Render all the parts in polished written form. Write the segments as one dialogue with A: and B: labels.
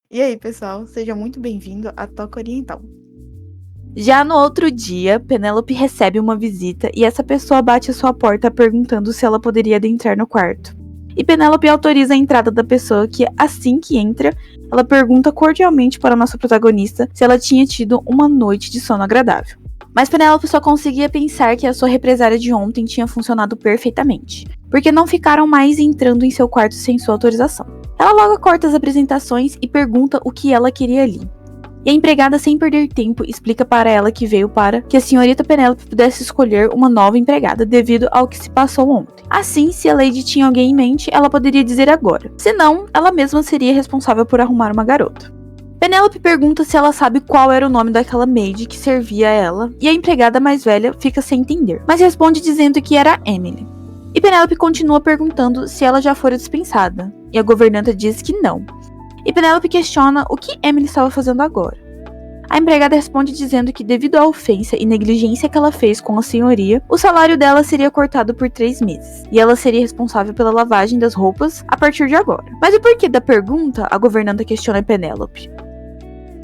A: E aí, pessoal, seja muito bem-vindo à Toca Oriental.
B: Já no outro dia, Penélope recebe uma visita e essa pessoa bate à sua porta perguntando se ela poderia adentrar no quarto. E Penélope autoriza a entrada da pessoa que, assim que entra, ela pergunta cordialmente para a nossa protagonista se ela tinha tido uma noite de sono agradável. Mas Penélope só conseguia pensar que a sua represária de ontem tinha funcionado perfeitamente, porque não ficaram mais entrando em seu quarto sem sua autorização. Ela logo corta as apresentações e pergunta o que ela queria ali. E a empregada, sem perder tempo, explica para ela que veio para que a senhorita Penélope pudesse escolher uma nova empregada devido ao que se passou ontem. Assim, se a Lady tinha alguém em mente, ela poderia dizer agora. Senão, ela mesma seria responsável por arrumar uma garota. Penélope pergunta se ela sabe qual era o nome daquela maid que servia a ela, e a empregada mais velha fica sem entender, mas responde dizendo que era Emily. E Penélope continua perguntando se ela já fora dispensada, e a governanta diz que não. E Penélope questiona o que Emily estava fazendo agora. A empregada responde dizendo que, devido à ofensa e negligência que ela fez com a senhoria, o salário dela seria cortado por 3 meses, e ela seria responsável pela lavagem das roupas a partir de agora. Mas o porquê da pergunta, a governanta questiona Penélope.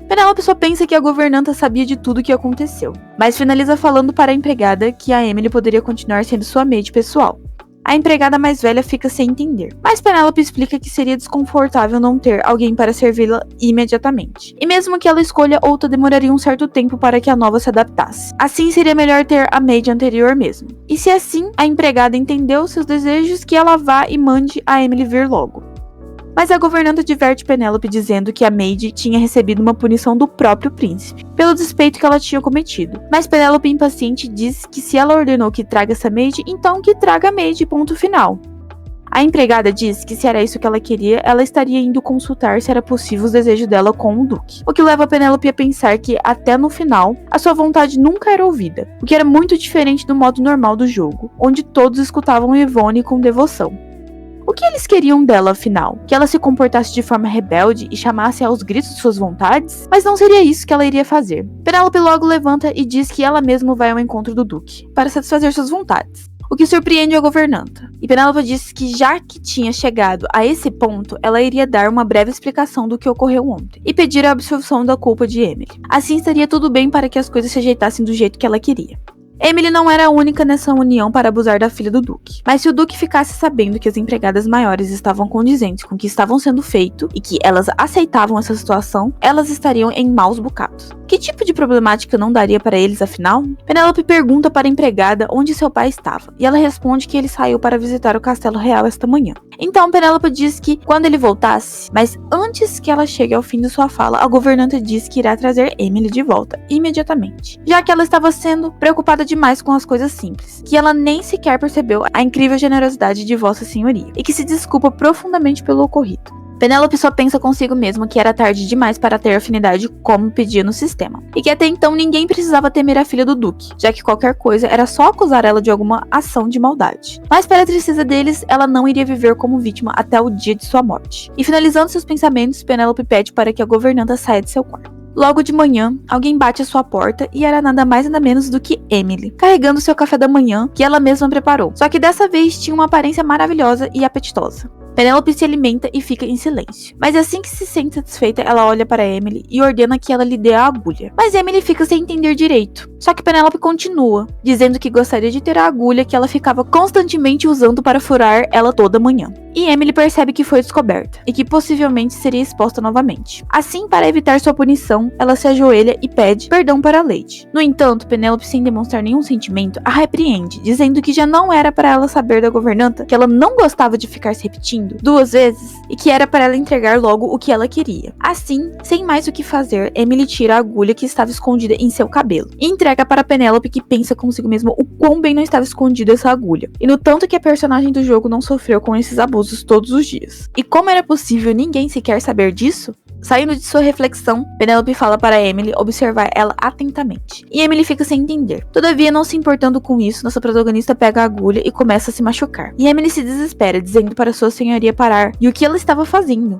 B: Penélope só pensa que a governanta sabia de tudo o que aconteceu, mas finaliza falando para a empregada que a Emily poderia continuar sendo sua maid pessoal. A empregada mais velha fica sem entender, mas Penélope explica que seria desconfortável não ter alguém para servi-la imediatamente. E mesmo que ela escolha outra, demoraria um certo tempo para que a nova se adaptasse. Assim seria melhor ter a maid anterior mesmo. E se assim a empregada entendeu seus desejos, que ela vá e mande a Emily vir logo. Mas a governanta diverte Penélope dizendo que a maid tinha recebido uma punição do próprio príncipe, pelo despeito que ela tinha cometido. Mas Penélope, impaciente, diz que se ela ordenou que traga essa maid, então que traga a maid, ponto final. A empregada diz que se era isso que ela queria, ela estaria indo consultar se era possível os desejos dela com o duque. O que leva Penélope a pensar que, até no final, a sua vontade nunca era ouvida, o que era muito diferente do modo normal do jogo, onde todos escutavam Yvonne com devoção. O que eles queriam dela, afinal? Que ela se comportasse de forma rebelde e chamasse aos gritos suas vontades? Mas não seria isso que ela iria fazer. Penélope logo levanta e diz que ela mesma vai ao encontro do duque, para satisfazer suas vontades. O que surpreende a governanta. E Penélope diz que, já que tinha chegado a esse ponto, ela iria dar uma breve explicação do que ocorreu ontem e pedir a absolvição da culpa de Emily. Assim estaria tudo bem para que as coisas se ajeitassem do jeito que ela queria. Emily não era a única nessa união para abusar da filha do duque, mas se o duque ficasse sabendo que as empregadas maiores estavam condizentes com o que estavam sendo feito e que elas aceitavam essa situação, elas estariam em maus bocados. Que tipo de problemática não daria para eles, afinal? Penélope pergunta para a empregada onde seu pai estava, e ela responde que ele saiu para visitar o castelo real esta manhã. Então Penélope diz que quando ele voltasse, mas antes que ela chegue ao fim de sua fala, a governanta diz que irá trazer Emily de volta imediatamente, já que ela estava sendo preocupada demais com as coisas simples, que ela nem sequer percebeu a incrível generosidade de Vossa Senhoria, e que se desculpa profundamente pelo ocorrido. Penélope só pensa consigo mesma que era tarde demais para ter afinidade como pedia no sistema, e que até então ninguém precisava temer a filha do duque, já que qualquer coisa era só acusar ela de alguma ação de maldade. Mas para a tristeza deles, ela não iria viver como vítima até o dia de sua morte. E finalizando seus pensamentos, Penélope pede para que a governanta saia de seu quarto. Logo de manhã, alguém bate à sua porta e era nada mais nada menos do que Emily, carregando seu café da manhã que ela mesma preparou, só que dessa vez tinha uma aparência maravilhosa e apetitosa. Penélope se alimenta e fica em silêncio. Mas assim que se sente satisfeita, ela olha para Emily e ordena que ela lhe dê a agulha. Mas Emily fica sem entender direito. Só que Penélope continua, dizendo que gostaria de ter a agulha que ela ficava constantemente usando para furar ela toda manhã. E Emily percebe que foi descoberta, e que possivelmente seria exposta novamente. Assim, para evitar sua punição, ela se ajoelha e pede perdão para a Lady. No entanto, Penélope, sem demonstrar nenhum sentimento, a repreende, dizendo que já não era para ela saber da governanta que ela não gostava de ficar se repetindo 2 vezes, e que era para ela entregar logo o que ela queria. Assim, sem mais o que fazer, Emily tira a agulha que estava escondida em seu cabelo, e entrega para Penélope, que pensa consigo mesma o quão bem não estava escondida essa agulha, e no tanto que a personagem do jogo não sofreu com esses abusos todos os dias. E como era possível ninguém sequer saber disso? Saindo de sua reflexão, Penélope fala para Emily observar ela atentamente. E Emily fica sem entender. Todavia, não se importando com isso, nossa protagonista pega a agulha e começa a se machucar. E Emily se desespera, dizendo para sua senhoria parar e o que ela estava fazendo.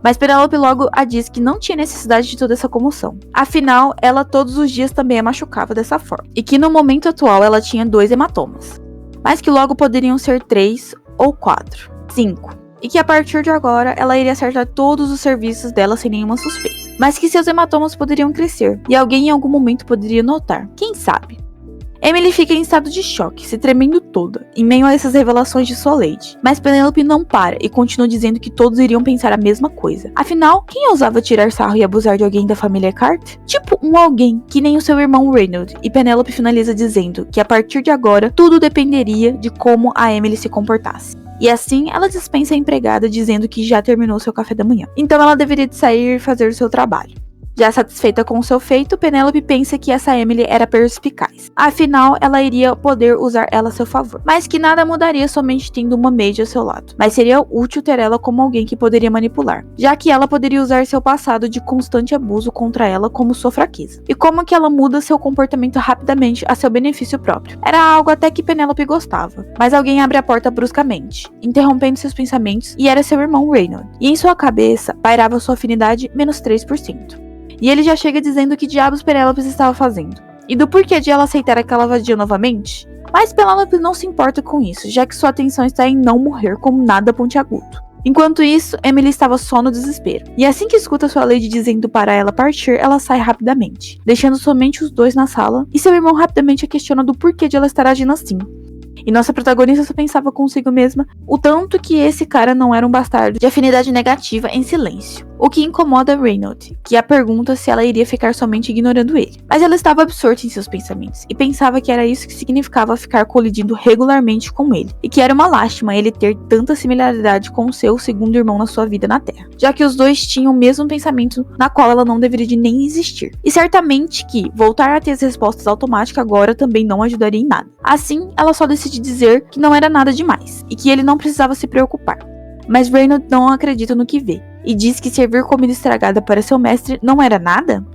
B: Mas Penélope logo a diz que não tinha necessidade de toda essa comoção. Afinal, ela todos os dias também a machucava dessa forma. E que no momento atual ela tinha 2 hematomas. Mas que logo poderiam ser 3 ou 4, 5. e que a partir de agora ela iria acertar todos os serviços dela sem nenhuma suspeita, mas que seus hematomas poderiam crescer e alguém em algum momento poderia notar, quem sabe. Emily fica em estado de choque, se tremendo toda, em meio a essas revelações de sua Lady. Mas Penelope não para e continua dizendo que todos iriam pensar a mesma coisa. Afinal, quem ousava tirar sarro e abusar de alguém da família Cart? Tipo, um alguém que nem o seu irmão Reynolds. E Penelope finaliza dizendo que a partir de agora, tudo dependeria de como a Emily se comportasse. E assim, ela dispensa a empregada dizendo que já terminou seu café da manhã. Então ela deveria de sair e fazer o seu trabalho. Já satisfeita com o seu feito, Penelope pensa que essa Emily era perspicaz. Afinal, ela iria poder usar ela a seu favor. Mas que nada mudaria somente tendo uma maid ao seu lado. Mas seria útil ter ela como alguém que poderia manipular. Já que ela poderia usar seu passado de constante abuso contra ela como sua fraqueza. E como que ela muda seu comportamento rapidamente a seu benefício próprio. Era algo até que Penelope gostava. Mas alguém abre a porta bruscamente, interrompendo seus pensamentos, e era seu irmão Reynolds. E em sua cabeça, pairava sua afinidade menos 3%. E ele já chega dizendo que diabos Penelope estava fazendo. E do porquê de ela aceitar aquela vadia novamente. Mas Penelope não se importa com isso, já que sua atenção está em não morrer como nada pontiagudo. Enquanto isso, Emily estava só no desespero. E assim que escuta sua Lady dizendo para ela partir, ela sai rapidamente, deixando somente os dois na sala, e seu irmão rapidamente a questiona do porquê de ela estar agindo assim. E nossa protagonista só pensava consigo mesma o tanto que esse cara não era um bastardo de afinidade negativa em silêncio. O que incomoda Reynolds, que a pergunta se ela iria ficar somente ignorando ele. Mas ela estava absorta em seus pensamentos, e pensava que era isso que significava ficar colidindo regularmente com ele, e que era uma lástima ele ter tanta similaridade com o seu segundo irmão na sua vida na Terra, já que os dois tinham o mesmo pensamento na qual ela não deveria de nem existir. E certamente que voltar a ter as respostas automáticas agora também não ajudaria em nada. Assim, ela só decide dizer que não era nada demais, e que ele não precisava se preocupar. Mas Reynolds não acredita no que vê, e diz que servir comida estragada para seu mestre não era nada?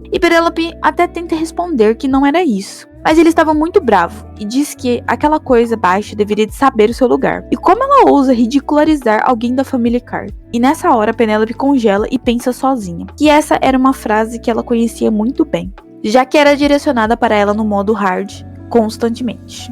B: E Penelope até tenta responder que não era isso, mas ele estava muito bravo, e diz que aquela coisa baixa deveria de saber o seu lugar. E como ela ousa ridicularizar alguém da família Carr? E nessa hora Penelope congela e pensa sozinha, que essa era uma frase que ela conhecia muito bem, já que era direcionada para ela no modo hard, constantemente.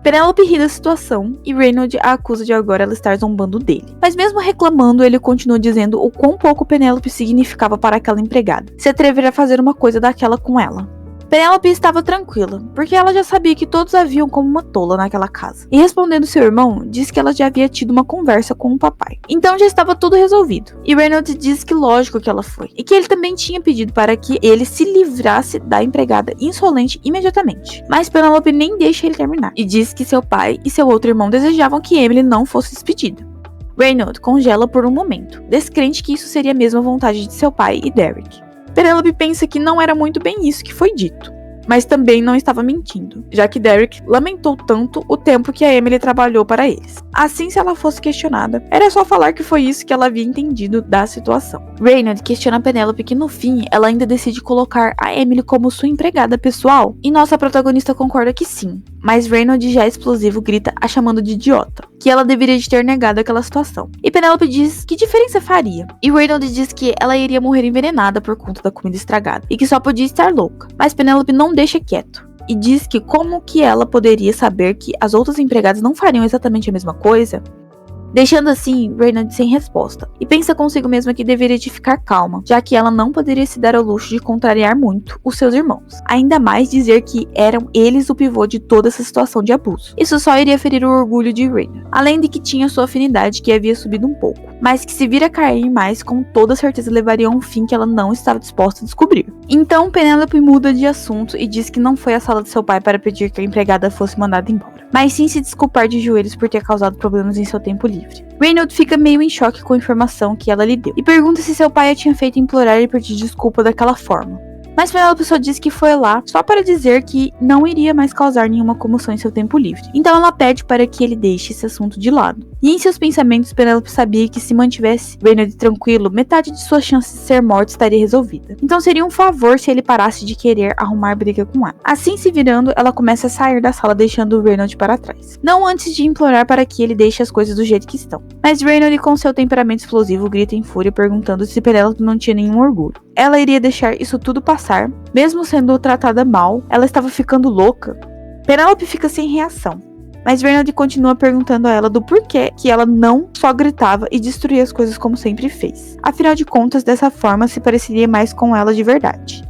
B: Penelope ri da situação e Reynolds a acusa de agora ela estar zombando dele. Mas mesmo reclamando, ele continua dizendo o quão pouco Penelope significava para aquela empregada, se atrever a fazer uma coisa daquela com ela. Penelope estava tranquila, porque ela já sabia que todos a viam como uma tola naquela casa. E respondendo seu irmão, disse que ela já havia tido uma conversa com o papai. Então já estava tudo resolvido. E Reynolds disse que lógico que ela foi. E que ele também tinha pedido para que ele se livrasse da empregada insolente imediatamente. Mas Penelope nem deixa ele terminar. E diz que seu pai e seu outro irmão desejavam que Emily não fosse despedida. Reynolds congela por um momento, descrente que isso seria mesmo a vontade de seu pai e Derek. Penelope pensa que não era muito bem isso que foi dito, mas também não estava mentindo, já que Derek lamentou tanto o tempo que a Emily trabalhou para eles. Assim, se ela fosse questionada, era só falar que foi isso que ela havia entendido da situação. Reynolds questiona Penelope que no fim, ela ainda decide colocar a Emily como sua empregada pessoal, e nossa protagonista concorda que sim, mas Reynolds já explosivo grita a chamando de idiota, que ela deveria de ter negado aquela situação. E Penelope diz que diferença faria, e Reynolds diz que ela iria morrer envenenada por conta da comida estragada, e que só podia estar louca, mas Penelope não deixa quieto. E diz que como que ela poderia saber que as outras empregadas não fariam exatamente a mesma coisa? Deixando assim Reynolds sem resposta, e pensa consigo mesma que deveria de ficar calma, já que ela não poderia se dar ao luxo de contrariar muito os seus irmãos. Ainda mais dizer que eram eles o pivô de toda essa situação de abuso. Isso só iria ferir o orgulho de Reynolds, além de que tinha sua afinidade que havia subido um pouco, mas que se vir a cair mais, com toda certeza levaria a um fim que ela não estava disposta a descobrir. Então Penelope muda de assunto e diz que não foi à sala de seu pai para pedir que a empregada fosse mandada embora, mas sim se desculpar de joelhos por ter causado problemas em seu tempo livre. Reynolds fica meio em choque com a informação que ela lhe deu, e pergunta se seu pai a tinha feito implorar e pedir desculpa daquela forma. Mas Penelope só diz que foi lá só para dizer que não iria mais causar nenhuma comoção em seu tempo livre. Então ela pede para que ele deixe esse assunto de lado. E em seus pensamentos, Penelope sabia que se mantivesse Reynolds tranquilo, metade de suas chances de ser morto estaria resolvida. Então seria um favor se ele parasse de querer arrumar briga com ela. Assim se virando, ela começa a sair da sala deixando Reynolds para trás. Não antes de implorar para que ele deixe as coisas do jeito que estão. Mas Reynolds, com seu temperamento explosivo, grita em fúria perguntando se Penelope não tinha nenhum orgulho. Ela iria deixar isso tudo passar, mesmo sendo tratada mal, ela estava ficando louca. Penelope fica sem reação. Mas Reynolds continua perguntando a ela do porquê que ela não só gritava e destruía as coisas como sempre fez. Afinal de contas, dessa forma se pareceria mais com ela de verdade.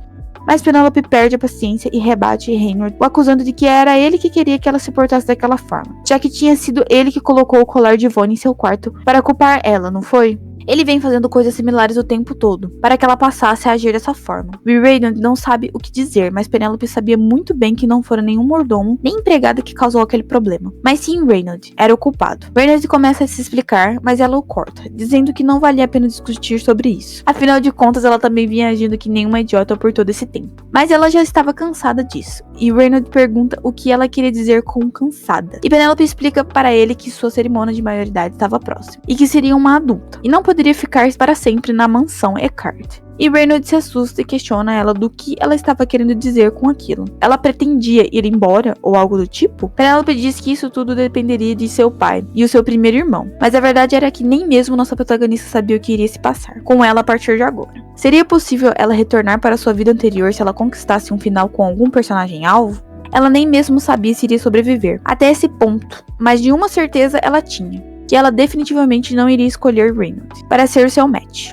B: Mas Penelope perde a paciência e rebate Reynolds, o acusando de que era ele que queria que ela se portasse daquela forma, já que tinha sido ele que colocou o colar de Yvonne em seu quarto para culpar ela, não foi? Ele vem fazendo coisas similares o tempo todo, para que ela passasse a agir dessa forma. Reynolds não sabe o que dizer, mas Penelope sabia muito bem que não fora nenhum mordomo, nem empregada que causou aquele problema. Mas sim Reynolds era o culpado. Reynolds começa a se explicar, mas ela o corta, dizendo que não valia a pena discutir sobre isso. Afinal de contas, ela também vinha agindo que nem uma idiota por todo esse tempo. Mas ela já estava cansada disso, e Reynolds pergunta o que ela queria dizer com cansada. E Penelope explica para ele que sua cerimônia de maioridade estava próxima, e que seria uma adulta, e não poderia ficar para sempre na mansão Eckhart. E Reynolds se assusta e questiona ela do que ela estava querendo dizer com aquilo. Ela pretendia ir embora ou algo do tipo? Penelope diz que isso tudo dependeria de seu pai e o seu primeiro irmão, mas a verdade era que nem mesmo nossa protagonista sabia o que iria se passar com ela a partir de agora. Seria possível ela retornar para sua vida anterior se ela conquistasse um final com algum personagem alvo? Ela nem mesmo sabia se iria sobreviver até esse ponto, mas de uma certeza ela tinha, que ela definitivamente não iria escolher Reynolds para ser seu match.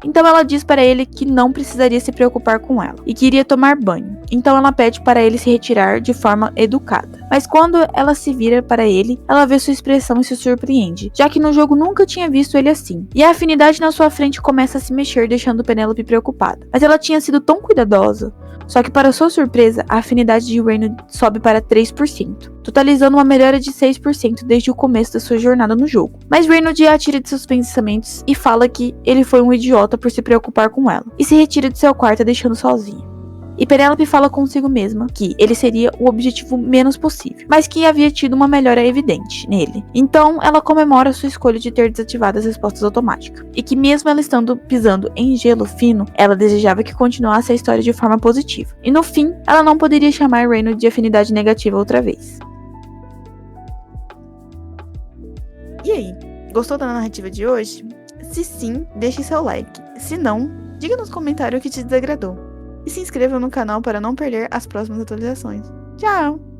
B: Então ela diz para ele que não precisaria se preocupar com ela e que iria tomar banho. Então ela pede para ele se retirar de forma educada. Mas quando ela se vira para ele, ela vê sua expressão e se surpreende, já que no jogo nunca tinha visto ele assim. E a afinidade na sua frente começa a se mexer, deixando Penelope preocupada. Mas ela tinha sido tão cuidadosa. Só que para sua surpresa, a afinidade de Reynolds sobe para 3%, totalizando uma melhora de 6% desde o começo da sua jornada no jogo. Mas Reynolds a tira de seus pensamentos e fala que ele foi um idiota por se preocupar com ela, e se retira de seu quarto deixando sozinha. E Penelope fala consigo mesma que ele seria o objetivo menos possível, mas que havia tido uma melhora evidente nele. Então ela comemora sua escolha de ter desativado as respostas automáticas, e que mesmo ela estando pisando em gelo fino, ela desejava que continuasse a história de forma positiva. E no fim, ela não poderia chamar Reynolds de afinidade negativa outra vez.
A: E aí, gostou da narrativa de hoje? Se sim, deixe seu like. Se não, diga nos comentários o que te desagradou. E se inscreva no canal para não perder as próximas atualizações. Tchau!